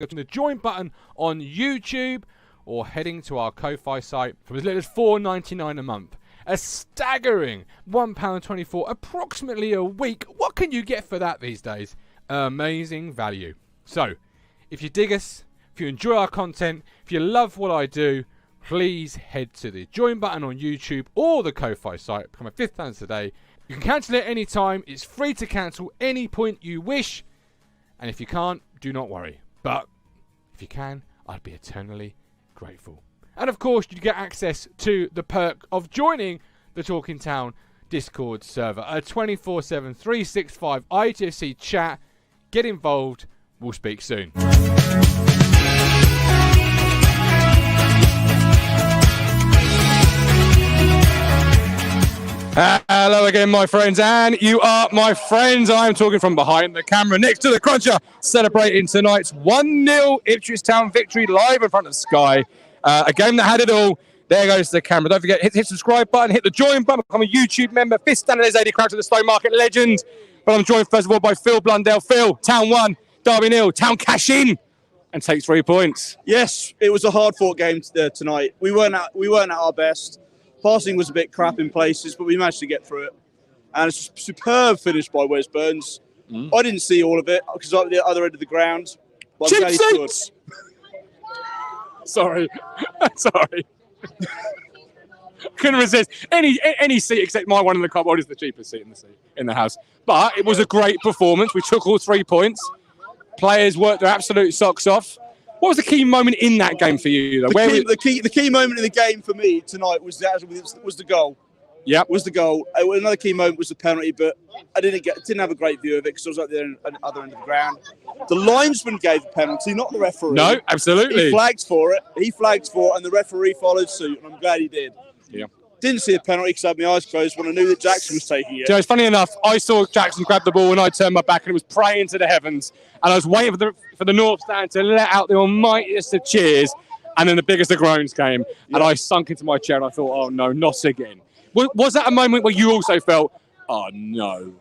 Go to the join button on YouTube or heading to our Ko-Fi site from as little as $4.99 a month. A staggering £1.24 approximately a week. What can you get for that these days? Amazing value. So, if you dig us, if you enjoy our content, if you love what I do, please head to the join button on YouTube or the Ko-Fi site. Become a fifth fan today. You can cancel it any time. It's free to cancel any point you wish. And if you can't, do not worry. But if you can, I'd be eternally grateful. And of course, you get access to the perk of joining the Talking Town Discord server. A 24/7, 365 ITFC chat. Get involved. We'll speak soon. Hello again, my friends, and you are my friends. I am talking from behind the camera next to the Cruncher, celebrating tonight's 1-0 Ipswich Town victory live in front of Sky. A game that had it all. There goes the camera. Don't forget, hit the subscribe button, hit the join button, become a YouTube member. Fifth standard AD crowd to the Stone Market legend. But I'm joined first of all by Phil Blundell. Phil, Town 1, Derby 0, Town Cashin, and take 3 points. Yes, it was a hard-fought game tonight. We weren't at our best. Passing was a bit crap in places, but we managed to get through it. And it's a superb finish by Wes Burns. I didn't see all of it because I was at the other end of the ground. But I'm glad he scored. Sorry. Sorry. Couldn't resist. Any seat except my one in the cupboard is the cheapest seat in the house. But it was a great performance. We took all 3 points. Players worked their absolute socks off. What was the key moment in that game for you, though? The key moment in the game for me tonight was the goal. Yeah, was the goal. Another key moment was the penalty, but I didn't have a great view of it because I was at the other end of the ground. The linesman gave the penalty, not the referee. No, absolutely. He flagged for it. And the referee followed suit, and I'm glad he did. Yeah. Didn't see a penalty because I had my eyes closed when I knew that Jackson was taking it. Joe, it's funny enough, I saw Jackson grab the ball and I turned my back and it was praying to the heavens. And I was waiting for the North Stand to let out the almightiest of cheers. And then the biggest of groans came. Yeah. And I sunk into my chair and I thought, oh no, not again. Was that a moment where you also felt, oh no?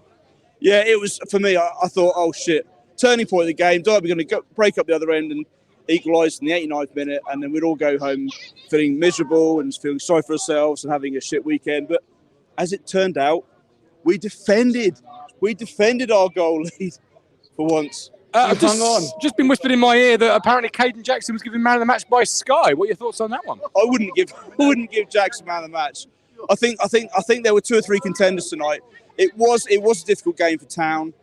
Yeah, it was for me. I thought, oh shit. Turning point of the game. Derby going to break up the other end and equalised in the 89th minute, and then we'd all go home feeling miserable and feeling sorry for ourselves and having a shit weekend. But as it turned out, we defended our goal lead for once. Just been whispered in my ear that apparently Caden Jackson was given man of the match by Sky. What are your thoughts on that one? I wouldn't give Jackson man of the match. I think there were 2 or 3 contenders tonight. It was a difficult game for Town.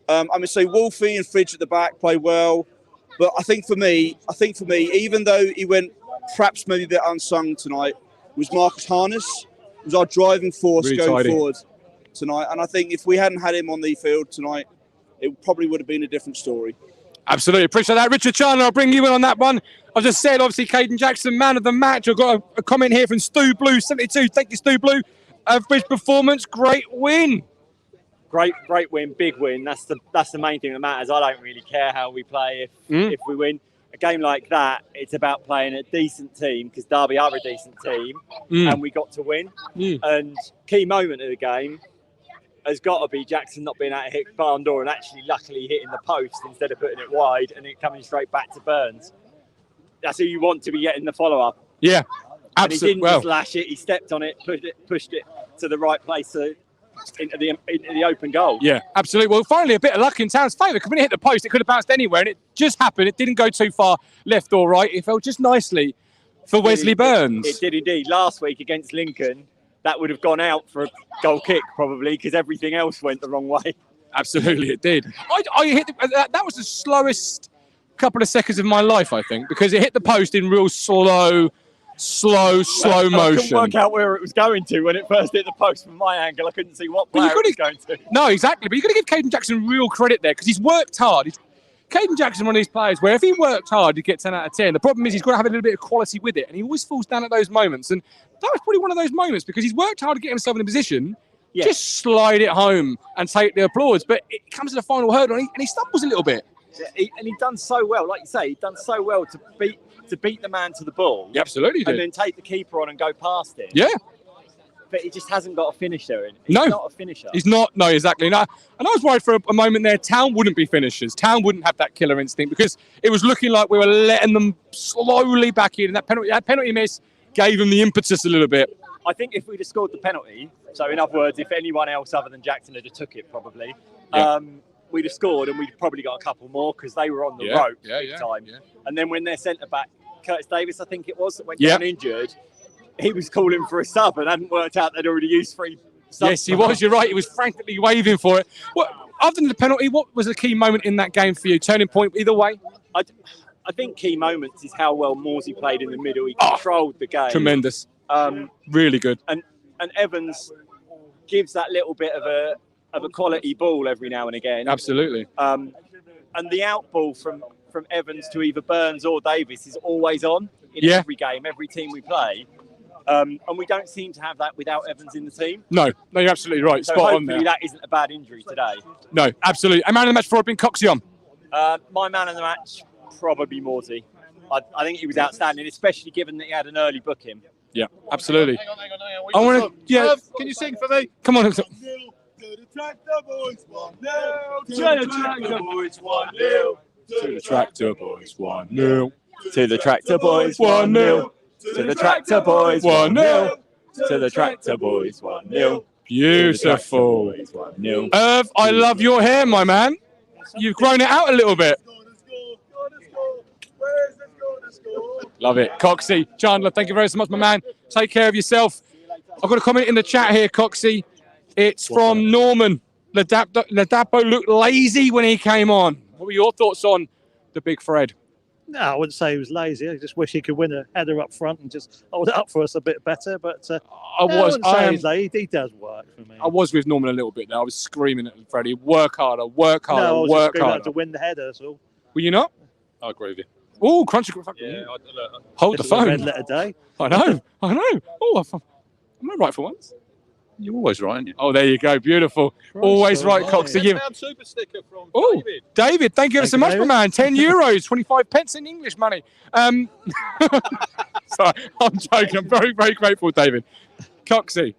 So Wolfie and Fridge at the back played well. But I think for me, even though he went perhaps maybe a bit unsung tonight, was Marcus Harness. Was our driving force really going forward tonight. And I think if we hadn't had him on the field tonight, it probably would have been a different story. Absolutely. Appreciate that. Richard Chandler, I'll bring you in on that one. I've just said, obviously, Caden Jackson, man of the match. I've got a comment here from Stu Blue, 72. Thank you, Stu Blue. Average performance, great win. Great win, big win. That's the main thing that matters. I don't really care how we play if we win. A game like that, it's about playing a decent team because Derby are a decent team, and we got to win. And key moment of the game has got to be Jackson not being able to hit barn door and actually luckily hitting the post instead of putting it wide and it coming straight back to Burns. That's who you want to be getting the follow up. Yeah, absolutely. And he didn't just lash it. He stepped on it, pushed it to the right place. Into the open goal. Yeah, absolutely. Well, finally, a bit of luck in Town's favour. When it hit the post, it could have bounced anywhere, and it just happened. It didn't go too far left or right. It fell just nicely for Wesley Burns. It did indeed. Last week against Lincoln, that would have gone out for a goal kick probably because everything else went the wrong way. Absolutely, it did. I hit that was the slowest couple of seconds of my life, I think, because it hit the post in real slow motion. I couldn't work out where it was going to when it first hit the post from my angle. I couldn't see what player it was going to. No, exactly. But you've got to give Caden Jackson real credit there because he's worked hard. Caden Jackson, one of these players where if he worked hard, he'd get 10 out of 10. The problem is he's got to have a little bit of quality with it, and he always falls down at those moments. And that was probably one of those moments because he's worked hard to get himself in a position, just slide it home and take the applause. But it comes to the final hurdle, and he stumbles a little bit. Yeah, and he'd done so well, like you say, he'd done so well to beat the man to the ball. Yeah, absolutely. And then take the keeper on and go past it. Yeah. but he just hasn't got a finisher in. No. He's not a finisher. He's not. No, exactly. And I was worried for a moment there. Town wouldn't be finishers. Town wouldn't have that killer instinct because it was looking like we were letting them slowly back in. And that penalty miss gave them the impetus a little bit. I think if we'd have scored the penalty, so in other words, if anyone else other than Jackson had took it, probably, we'd have scored and we'd probably got a couple more because they were on the rope big time. Yeah. And then when their centre back, Curtis Davis, I think it was, that went down injured, he was calling for a sub and hadn't worked out they'd already used 3 subs. Yes, he was. You're right. He was frantically waving for it. Other than the penalty, what was the key moment in that game for you? Turning point either way? I think key moments is how well Morsey played in the middle. He controlled the game. Tremendous. Really good. And Evans gives that little bit of a quality ball every now and again. Absolutely. And the out ball from Evans to either Burns or Davis is always on in every game, every team we play. And we don't seem to have that without Evans in the team. No, you're absolutely right. So Spot on there. hopefully that isn't a bad injury today. No, absolutely. And man of the match for Robin Coxey on. My man of the match, probably Morsey. I think he was outstanding, especially given that he had an early booking. Yeah, absolutely. Hang on. I want to. Yeah. Can you sing for me? Come on. To the tractor boys, 1-0. To the tractor boys, 1-0. To the tractor boys, 1-0. To the tractor boys, 1-0. To the tractor boys, 1-0. To the tractor boys, 1-0. Beautiful. 1-0. Irv, I love your hair, my man. You've grown it out a little bit. Love it. Coxey, Chandler, thank you very much, my man. Take care of yourself. I've got a comment in the chat here, Coxey. It's from Norman. Ladapo looked lazy when he came on. What were your thoughts on the big Fred? No, I wouldn't say he was lazy. I just wish he could win a header up front and just hold it up for us a bit better. But I wouldn't say he's lazy. He does work for me. I was with Norman a little bit there. I was screaming at Freddie, work harder, work harder, no, I was work just harder. to win the header, so. Were you not? I agree with you. Oh, crunchy. Yeah, hold the phone. Red letter day. I know. Oh, I'm not right for once. You're always right, aren't you? Oh, there you go. Beautiful. Always right, Coxey. Super sticker from David, thank you ever so much, my man. €10, 25 pence in English money. Sorry, I'm joking. I'm very, very grateful, David. Coxey,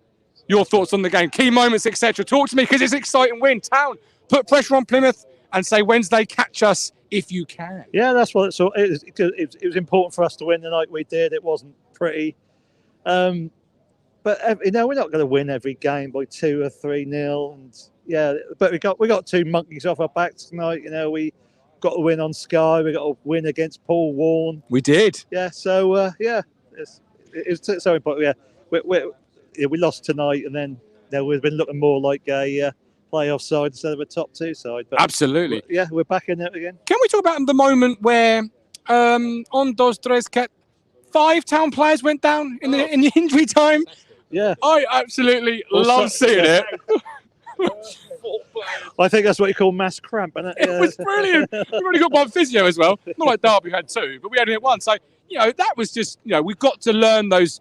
your thoughts on the game, key moments, etc. Talk to me because it's an exciting win. Town, put pressure on Plymouth and say Wednesday, catch us if you can. Yeah, that's what. So it was important for us to win the night we did. It wasn't pretty. But we're not going to win every game by 2 or 3-0, and but we got 2 monkeys off our backs tonight. We got to win on Sky. We got to win against Paul Warne. We did. Yeah. So it was so important. Yeah, we lost tonight, and then we've been looking more like a playoff side instead of a top 2 side. But absolutely. We're back in it again. Can we talk about the moment where on dos tres 5 Town players went down in the injury time? Yeah, I absolutely love seeing it. I think that's what you call mass cramp, isn't it? It was brilliant. We've only got 1 physio as well. Not like Derby had 2, but we only had 1. So that was just we've got to learn those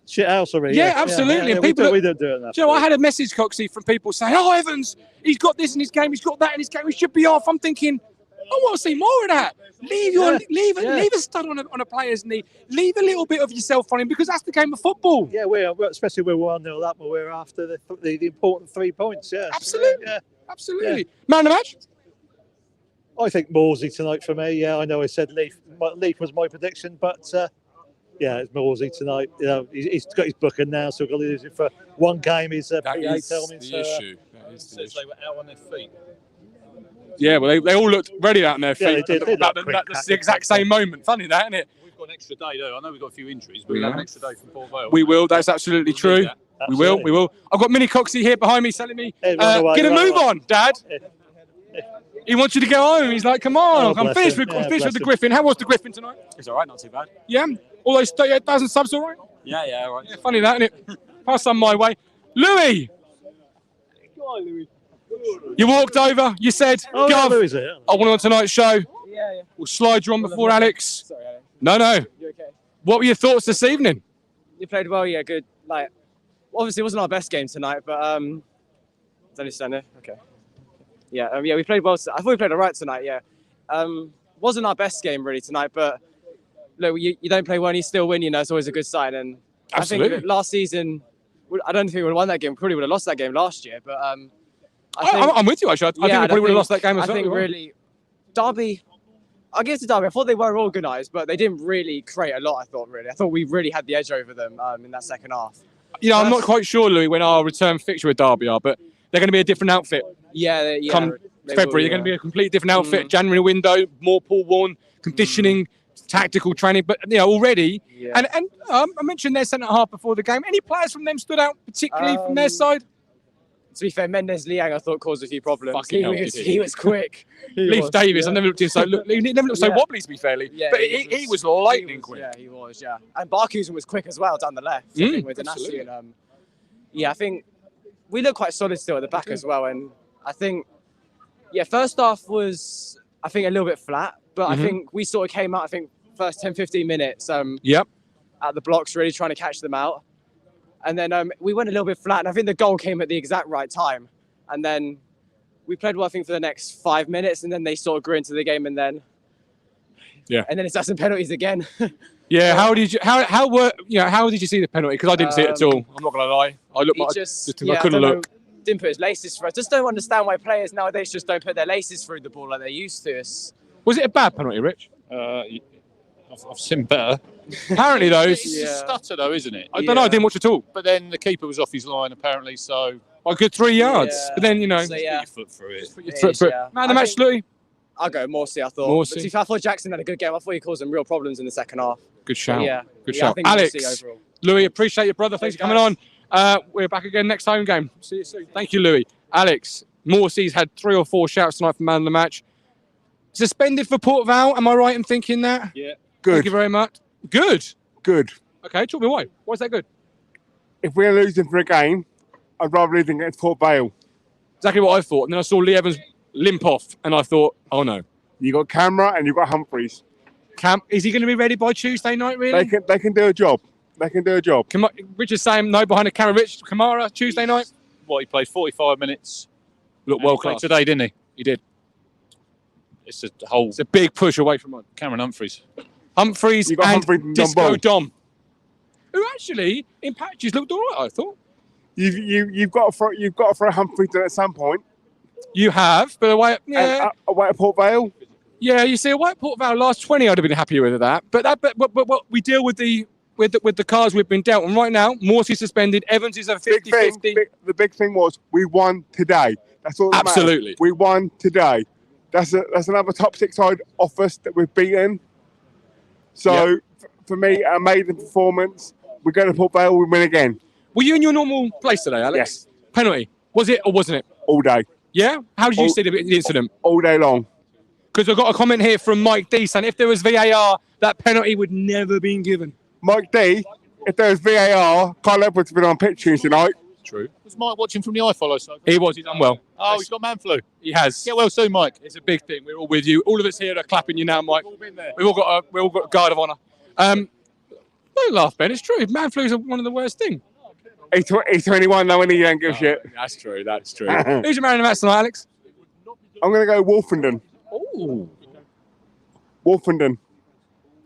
shit house already. Yeah, absolutely. And people we don't do it enough. I had a message, Coxey, from people saying, "Oh, Evans, he's got this in his game. He's got that in his game. He should be off." I'm thinking, I want to see more of that. Leave a stud on a player's knee. Leave a little bit of yourself on him because that's the game of football. Yeah, especially we're 1-0 up, but we're after the important 3 points. Yeah, absolutely. Yeah. Absolutely. Yeah. Man of the match? I think Morsey tonight for me. Yeah, I know I said Leaf was my prediction, but it's Morsey tonight. He's got his booking now, so we're going to lose him for 1 game. He's that is tell me, the issue. That is the issue. They were out on their feet. Yeah, well, they all looked ready out on their feet. Yeah, they did. That's the exact same moment. Funny that, isn't it? We've got an extra day, though. I know we've got a few injuries, but we've got an extra day from Port Vale. We will. That's absolutely true. We will. I've got Mini Coxey here behind me telling me, get a move on, Dad. He wants you to go home. He's like, come on, I'm finished with the Griffin. How was the Griffin tonight? It's all right, not too bad. Yeah? All those 38,000 subs all right? Yeah, all right. Yeah, funny that, isn't it? Pass some my way. Louis! Go on, Louis. You walked over, you said, Gov, Louis here. I want on tonight's show. Yeah. We'll slide you on before Alex. Sorry, Alex. No. You okay? What were your thoughts this evening? You played well, yeah, good. Obviously it wasn't our best game tonight, but is only stand there? Okay. Yeah, we played well. I thought we played all right tonight, yeah. Wasn't our best game really tonight, but look, you don't play well and you still win, it's always a good sign. And Absolutely. I think last season I don't think we would have won that game. Probably would have lost that game last year. But I'm with you, actually. I think we probably would have lost that game as well. I think really, Derby. I'll give it to Derby. I thought they were organised, but they didn't really create a lot. I thought we really had the edge over them in that second half. You know, I'm not quite sure, Louis, when our return fixture with Derby are, but they're going to be a different outfit. Come February, they're going to be a completely different outfit. January window, more Paul Warren, conditioning, tactical training. But already, and I mentioned their centre half before the game. Any players from them stood out particularly from their side? To be fair, Mendes Liang I thought caused a few problems. He was quick. Leif Davis, I never looked him so he never looked so wobbly, to be fairly. But he was lightning quick. Yeah, he was. Yeah, and Barkhusen was quick as well down the left. I think, with Danasi and I think we look quite solid still at the back as well. And I think first half was a little bit flat, but I think we sort of came out. I think first 10-15 minutes. At the blocks, really trying to catch them out. And then we went a little bit flat, and I think the goal came at the exact right time. And then we played well, I think, for the next 5 minutes, and then they sort of grew into the game, and then it's us and penalties again. How did you see the penalty? Because I didn't see it at all. I'm not going to lie. I looked. I couldn't look. Didn't put his laces through. I just don't understand why players nowadays just don't put their laces through the ball like they used to. Was it a bad penalty, Rich? I've seen better. Apparently, though, it's a stutter, though, isn't it? I don't know. I didn't watch at all. But then the keeper was off his line, apparently. So a good 3 yards. Yeah. But then put your foot through it. Put your foot through it. Man, the match, Louis. I'll go Morsey. I thought. But I thought Jackson had a good game. I thought he caused some real problems in the second half. Good shout. Good I shout. think Alex, Louis, appreciate your brother. Thanks for coming on. We're back again next home game. See you soon. Thank you, Louis. Alex, Morsey's had 3 or 4 shouts tonight for man of the match. Suspended for Port Vale. Am I right in thinking that? Yeah. Good. Thank you very much. Good. Okay, talk me why. Why is that good? If we're losing for a game, I'd rather lose against Port Vale. Exactly what I thought. And then I saw Lee Evans limp off, and I thought, oh no. You got Camera and you got Humphreys. Is he going to be ready by Tuesday night? Really? They can do a job. Richard's saying no behind the camera. Rich Kamara Tuesday night. He played 45 minutes. Looked well class today, didn't he? He did. It's a big push away from Cameron Humphreys. Humphreys and Humphreys and Disco Dom, who actually in patches looked all right. I thought. You've got to throw Humphreys in at some point. You have, but away at Port Vale. Yeah, you see, away at Port Vale last 20, I'd have been happy with that. But we deal with the cards we've been dealt. And right now, Morsey suspended. Evans is a 50-50. The big thing was we won today. That's all that Absolutely. Matters. We won today. That's another top 6 side off us that we've beaten. So for me, an amazing performance. We go to Port Vale, we win again. Were you in your normal place today, Alex? Yes. Penalty. Was it or wasn't it? All day. Yeah? How did you see the incident? All day long. Because I've got a comment here from Mike D saying if there was VAR, that penalty would never been given. Mike D, if there was VAR, Kyle Edwards would been on pitch Tuesday night. True. Was Mike watching from the iFollow side? He was. He's done well. Oh, he's got man flu. He has. Get well soon, Mike. It's a big thing. We're all with you. All of us here are clapping you now, Mike. We've all been there. We've all got a guard of honour. Don't laugh, Ben. It's true. Man flu is one of the worst things. He's 21 now, and he don't give a shit. That's true. That's true. Who's your man in the match tonight, Alex? I'm going to go Wolfenden. Oh. Wolfenden.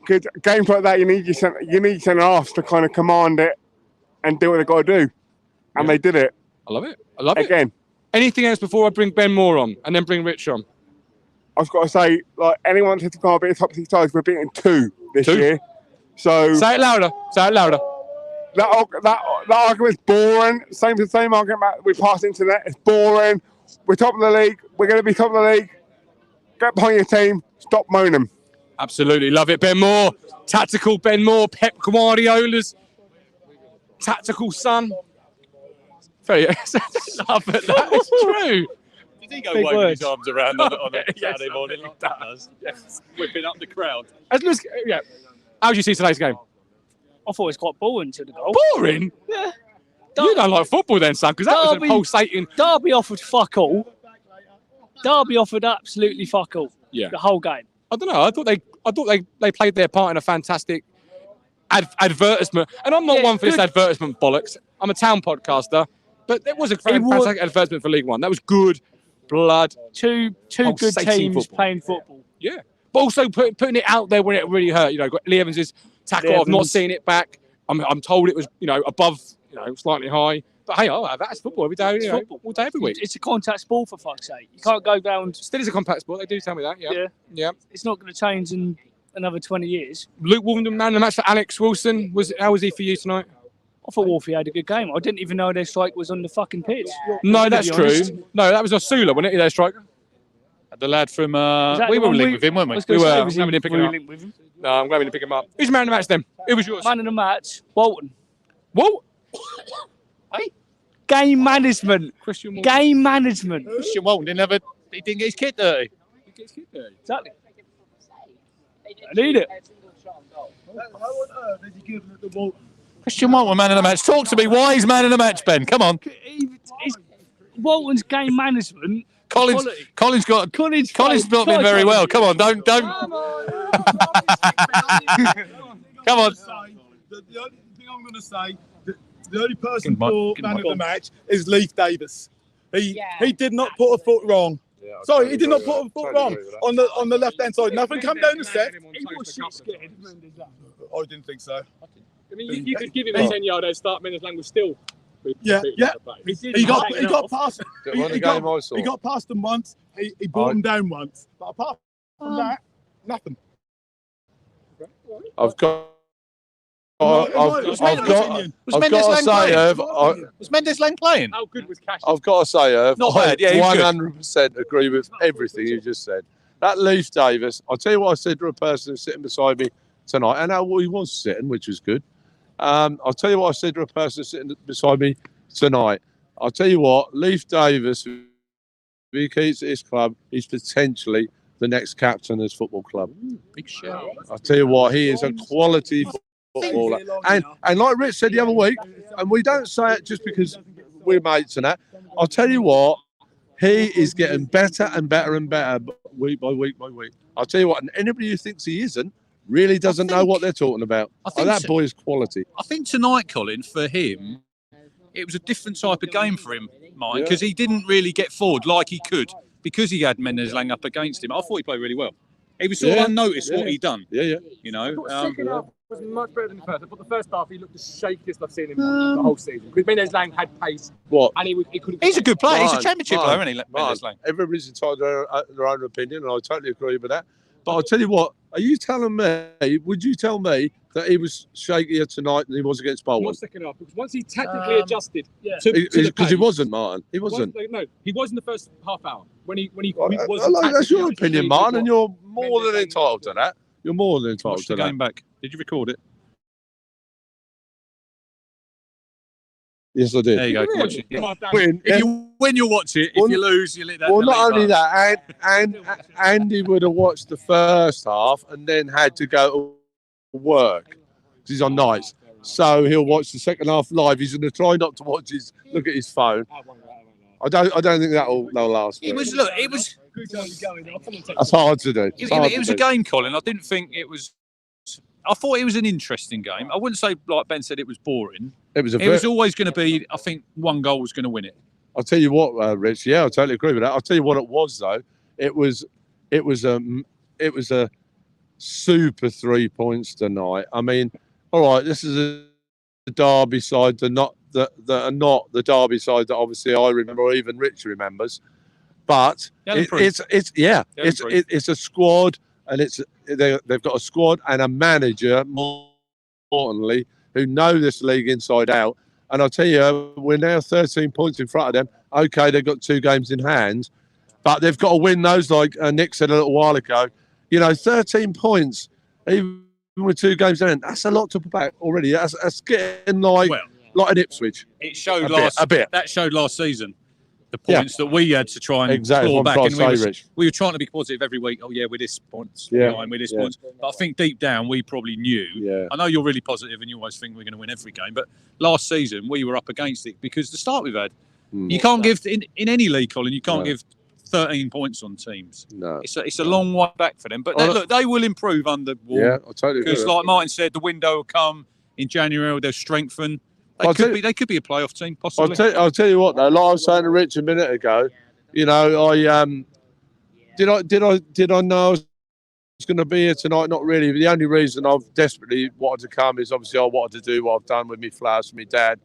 Because games like that, you need your centre-halves to kind of command it and do what they've got to do. And they did it. I love it. Again. Anything else before I bring Ben Moore on and then bring Rich on? I've got to say, like, anyone that's going to be top 6 sides, we're beating 2 this year. So say it louder. That argument's boring. Same argument we passed internet. It's boring. We're top of the league. We're going to be top of the league. Get behind your team. Stop moaning. Absolutely love it, Ben Moore. Tactical Ben Moore, Pep Guardiola's tactical son. Very love it. That is true. Did he go waving his arms around on a Saturday morning like that? Yes. Whipping up the crowd. How did you see today's game? I thought it was quite boring to the goal. Boring? Yeah. You don't like football then, son, because that was a pulsating. Derby offered fuck all. Derby offered absolutely fuck all. Yeah. The whole game. I don't know. I thought they played their part in a fantastic advertisement. And I'm not one for this advertisement bollocks. I'm a town podcaster, but it was a fantastic advertisement for League One. That was good blood. Two good teams playing football. Yeah. But also putting it out there when it really hurt. You know, got Lee Evans's tackle. I've not seen it back. I'm told it was, above slightly high. But hey, that's football every day. Football all day, every week. It's a contact sport, for fuck's sake. You can't go down. Still is a contact sport. They do tell me that. Yeah. It's not going to change in another 20 years. Luke Wolverhampton man of the match for Alex Wilson. How was he for you tonight? I thought Wolfie had a good game. I didn't even know their strike was on the fucking pitch. No, that's true. No, that was Osula, wasn't it? Their striker. The lad from we were linked with him, weren't we? We were. I'm going to pick him up. No, I'm going to pick him up. Who's man of the match then? Who was yours? Man of the match, Walton. What? Hey? Game management. Christian Walton. Game management. Christian Walton he didn't get his kit dirty. Exactly. I need it. How on earth is he giving it to Walton? Christian Walton, man of the match. Talk to me. Why is man of the match, Ben? Come on. Walton's game management. Colin's not been very well. Come on, don't. Come on. The only thing I'm going to say, the only person for man of the match is Leif Davis. He did not put a foot wrong. Sorry, he did not put a foot wrong on the left hand side. Nothing come down the set. He was shit scared. I didn't think so. I mean, you could give him a 10-yard head start. Mendes Lang was still. Yeah. He got past. He got past them once. He brought them down once. But apart from that, nothing. I've got to say, Irv. Was Mendes Lang playing? How good was Cashin? I've got to say, Irv. Not bad. Yeah, 100% agree with everything you just said. That Leif Davis. I'll tell you what I said to a person sitting beside me tonight, and how he was sitting, which was good. I'll tell you what I said to a person sitting beside me tonight. I'll tell you what, Leif Davis, if he keeps at his club, he's potentially the next captain of this football club. Big shout. I'll tell you what, he is a quality footballer. And like Rich said the other week, and we don't say it just because we're mates and that, I'll tell you what, he is getting better and better and better week by week by week. I'll tell you what, and anybody who thinks he isn't, really doesn't know what they're talking about. That boy is quality. I think tonight, Colin, for him, it was a different type of game for him, Mike, because he didn't really get forward like he could because he had Mendes Lang up against him. I thought he played really well. He was sort of unnoticed what he'd done. Yeah. You know, second half was much better than the first. But the first half, he looked the shakiest I've seen him the whole season. Because Mendes Lang had pace. What? And he couldn't. He's a good player. He's a championship player, isn't he, Mendes Lang? Everybody's entitled to their own opinion, and I totally agree with that. But I'll tell you what, would you tell me that he was shakier tonight than he was against Bolton? Not second half, because once he tactically adjusted because he wasn't, Martin. He wasn't. He was in the first half hour. When he that's your opinion, Martin, and you're more than entitled to that. You're more than entitled to that. Going back. Did you record it? Yes, I did. There you go. Watch it. If you win, you'll watch it. If you lose, you'll let that. Well, not only that, and Andy would have watched the first half and then had to go to work because he's on nights. So he'll watch the second half live. He's going to try not to look at his phone. I don't think that'll last. It was. That's hard to do. It was a game, Colin. I didn't think it was. I thought it was an interesting game. I wouldn't say, like Ben said, it was boring. It was always going to be. I think one goal was going to win it. I'll tell you what, Rich. Yeah, I totally agree with that. I'll tell you what it was though. It was a super 3 points tonight. I mean, all right, this is a Derby side that are not the Derby side that obviously I remember or even Rich remembers. But it's a squad, and they've got a squad and a manager, more importantly, who know this league inside out. And I'll tell you, we're now 13 points in front of them. Okay, they've got 2 games in hand, but they've got to win those, like Nick said a little while ago. 13 points, even with 2 games in hand, that's a lot to put back already. That's getting like an Ipswich. It showed a bit. That showed last season. The points that we had to try and claw back. And we were trying to be positive every week. Oh, yeah, we're this points. We're this points. But I think deep down, we probably knew. Yeah. I know you're really positive and you always think we're going to win every game. But last season, we were up against it because the start we've had. You can't give, in any league, Colin, you can't give 13 points on teams. No. It's a long way back for them. But look, they will improve under Wall. Yeah, I totally agree. Because like Martin said, the window will come in January. They'll strengthen. They could be a playoff team, possibly. I'll tell you what, though. Like I was saying to Rich a minute ago, did I know I was going to be here tonight? Not really. The only reason I've desperately wanted to come is obviously I wanted to do what I've done with me flowers for my dad.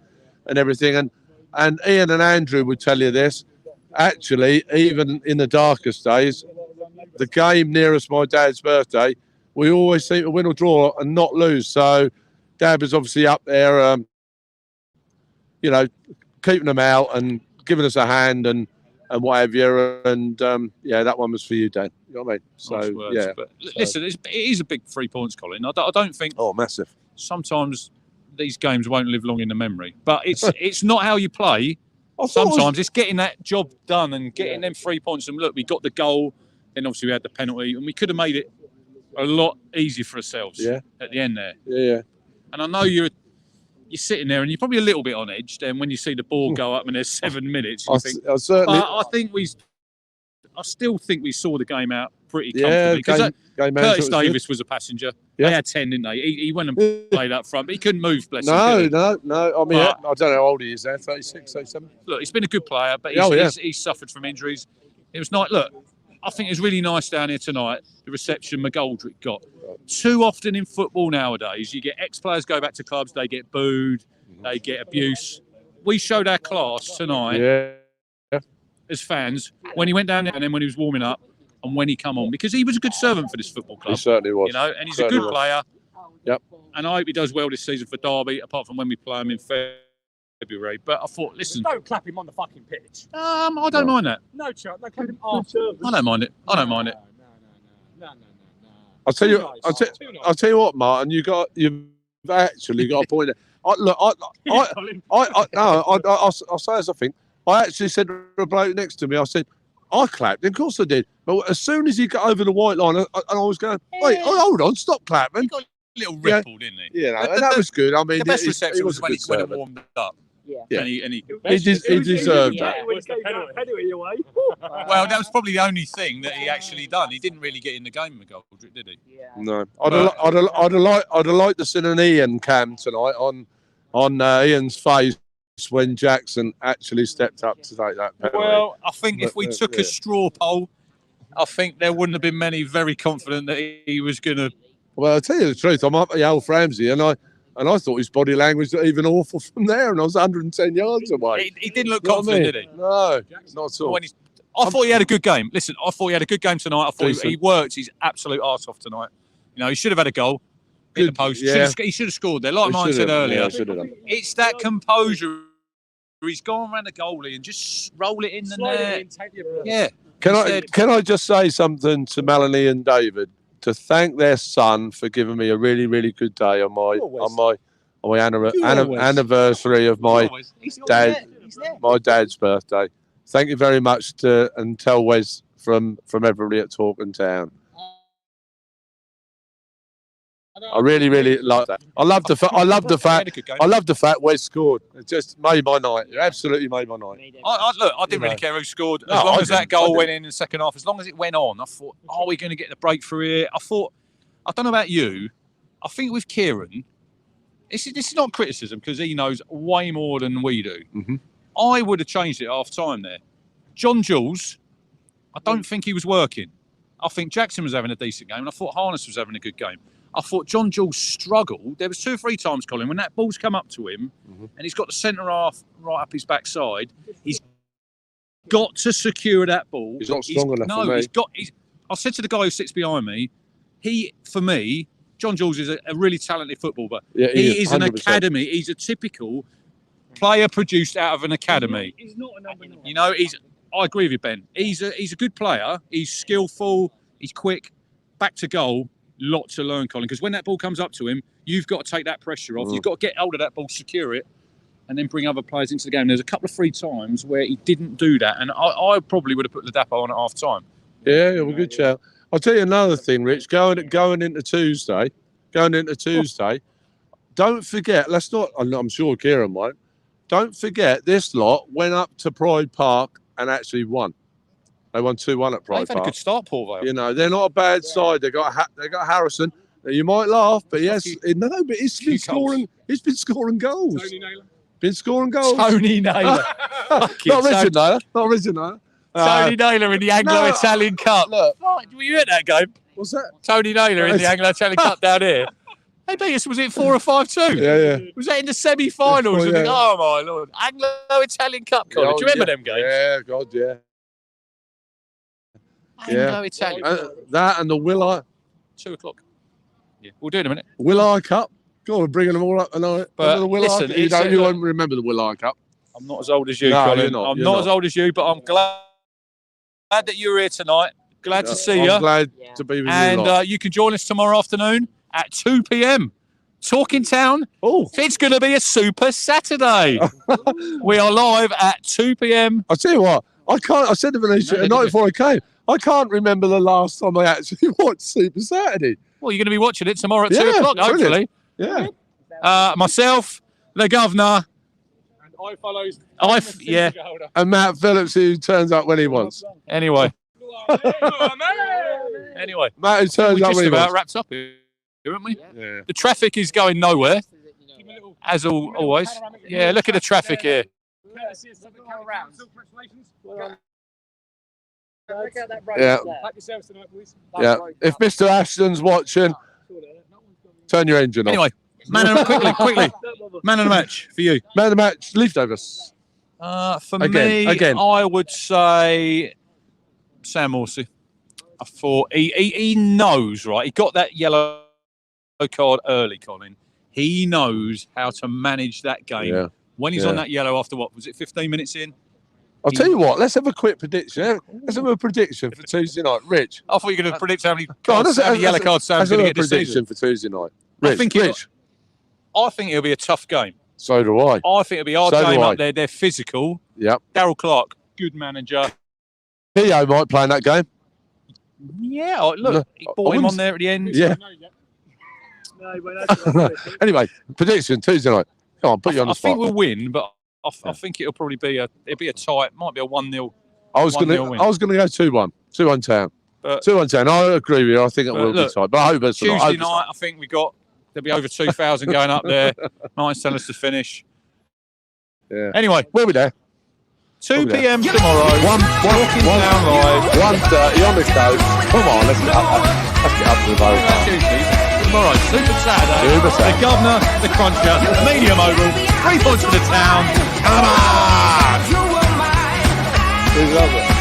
and everything. And Ian and Andrew would tell you this. Actually, even in the darkest days, the game nearest my dad's birthday, we always seem to win or draw and not lose. So Dad was obviously up there, you know, keeping them out and giving us a hand and what have you. And yeah, that one was for you, Dan. You know what I mean? So Words, yeah. But listen, it is a big 3 points, Colin. I don't think. Oh, massive. Sometimes these games won't live long in the memory, but it's not how you play. Sometimes it's getting that job done and getting them 3 points. And look, we got the goal, then obviously we had the penalty, and we could have made it a lot easier for ourselves at the end there. Yeah. And I know you're sitting there and you're probably a little bit on edge. Then when you see the ball go up and there's 7 minutes, you think. I certainly. I still think we saw the game out pretty comfortably because Curtis Davis was a passenger. Yeah. They had 10, didn't they? He went and played up front, but he couldn't move. Bless him. No. I mean, I don't know how old he is now. 36, 37. Look, he's been a good player, but he's suffered from injuries. It was nice. Look, I think it was really nice down here tonight. The reception McGoldrick got. Too often in football nowadays, you get ex-players go back to clubs, they get booed, they get abuse. We showed our class tonight as fans when he went down there and then when he was warming up and when he come on, because he was a good servant for this football club. He certainly was. You know, and he's a good player. Yep. And I hope he does well this season for Derby, apart from when we play him in February. But I thought, listen, Don't clap him on the fucking pitch. I don't mind that. No, Chuck. No, clap him after. I don't mind it. No. I'll tell you what, Martin. You've actually got a point there. I'll say as I think. I actually said to a bloke next to me, I said, I clapped. Of course I did. But as soon as he got over the white line, I was going, wait, hold on, stop clapping. He got a little ripple, didn't he? Yeah, and that was good. I mean, the best reception was when he warmed up. Yeah. And he deserved that. Well, that was probably the only thing that he actually done. He didn't really get in the game, McGoldrick, did he? Yeah. No. I'd have liked to see an Ian cam tonight on Ian's face when Jackson actually stepped up to take that penalty. Well, I think if we took a straw poll, I think there wouldn't have been many very confident that he was going to. Well, I'll tell you the truth. I'm up at Alf Ramsey, and I thought his body language was even awful from there, and I was 110 yards away. He didn't look confident, did he? No, not at all. I thought he had a good game. Listen, I thought he had a good game tonight. I thought he worked his absolute arse off tonight. You know, he should have had a goal. Hit the post. Yeah. He should have scored there. Like Mike said earlier, it's that composure. He's gone around the goalie and just roll it in the net. Yeah. Can I just say something to Melanie and David to thank their son for giving me a really, really good day on my anniversary of my dad's birthday. Thank you very much and tell Wes from everybody at Talking Town. I really, really like that. I love the fact Wes scored. It just made my night. It absolutely made my night. I didn't really care who scored. As long as that goal went in the second half, as long as it went on, I thought, are we going to get the breakthrough here? I don't know about you. I think with Kieran, this is not criticism because he knows way more than we do. Mm-hmm. I would have changed it at half time there. John Jules, I don't think he was working. I think Jackson was having a decent game, and I thought Harness was having a good game. I thought John Jules struggled. There was 2 or 3 times, Colin, when that ball's come up to him and he's got the centre half right up his backside, he's got to secure that ball. He's not strong enough for me. I said to the guy who sits behind me, for me, John Jules is a really talented footballer. Yeah, he is an academy. He's a typical player produced out of an academy. He's not a number 9. You know, I agree with you, Ben. He's a good player. He's skillful. He's quick. Back to goal. Lot to learn, Colin, because when that ball comes up to him, you've got to take that pressure off. You've got to get hold of that ball, secure it, and then bring other players into the game. There's a couple of 3 times where he didn't do that, and I probably would have put Ladapo on at half time. Yeah, well, good shout. I'll tell you another thing, Rich. Going into Tuesday, don't forget. I'm sure Kieran won't. Don't forget, this lot went up to Pride Park and actually won. They won 2-1 at Pride Park. They've had a good start, Port Vale. You know, they're not a bad side. They got Harrison. Now, you might laugh, but but he's been scoring. He's been scoring goals. Tony Naylor. Been scoring goals. Tony Naylor. Not Richard Naylor. Not Richard Naylor. Tony Naylor in the Anglo-Italian Cup. Look, Were you at that game? What's that? Tony Naylor in the Anglo-Italian Cup down here. They beat us, was it 4 or 5-2? Yeah. Was that in the semi-finals? Yeah. Oh, my Lord. Anglo-Italian Cup, Colin. Do you remember them games? Yeah, God, yeah. Anglo-Italian. That and the Will 2 o'clock. Yeah, we'll do it in a minute. I Cup. God, we're bringing them all up tonight. But the Will listen, you won't remember the Will Cup. I'm not as old as you, No, Colin. you're not. I'm You're not not. as old as you, but I'm glad that you're here tonight. Glad to see you. I'm glad to be with you. And you can join us tomorrow afternoon at 2 p.m. Talking Town. Oh, it's going to be a super Saturday. We are live at 2 p.m. I'll tell you what. I said to Venetia the night before I came, I can't remember the last time I actually watched Super Saturday. Well, you're going to be watching it tomorrow at 2 o'clock, hopefully. Yeah. Myself, the governor. And I follows. Yeah. And Matt Phillips, who turns up when he wants. Anyway. Anyway. Matt, who turns up when he wants. Wraps up here, haven't we? Yeah. The traffic is going nowhere, as always. Yeah, look at the traffic here. Yeah. Yeah. If Mr. Ashton's watching, turn your engine off. Anyway, quickly. Man of the match for you. Man of the match, Leaf Davis. For me, I would say Sam Morsey. I thought he knows, right? He got that yellow card early, Colin. He knows how to manage that game. Yeah. When he's on that yellow after what? Was it 15 minutes in? I'll tell you what, let's have a quick prediction. Let's have a prediction for Tuesday night. Rich. I thought you were going to predict how many yellow cards Sam's going to get this prediction season. for Tuesday night. Rich, I think it'll be a tough game. So do I. I think it'll be a hard game up there. They're physical. Yep. Darryl Clark, good manager. Theo might play in that game. Yeah, look, he brought him on there at the end. Yeah. Anyway, prediction Tuesday night. Come on, put you on the spot. I think we'll win, but I think it'll probably be a tight. Might be a 1-0. I was going to go 2-1. 2-1 Town. 2-1 Town. I agree with you. I think it will be tight, but I hope it's not. Tuesday night. I think there'll be over 2,000 going up there. Martin's telling us to finish. Yeah. Anyway, we'll be there. 2 p.m. tomorrow. Walking down live. 1:30 on the coast. Come on, let's get up to the boat. Tuesday. Tomorrow, Super Saturday. The Governor, the Cruncher, the Medium Oval, 3 points for the town. Come on! We love it.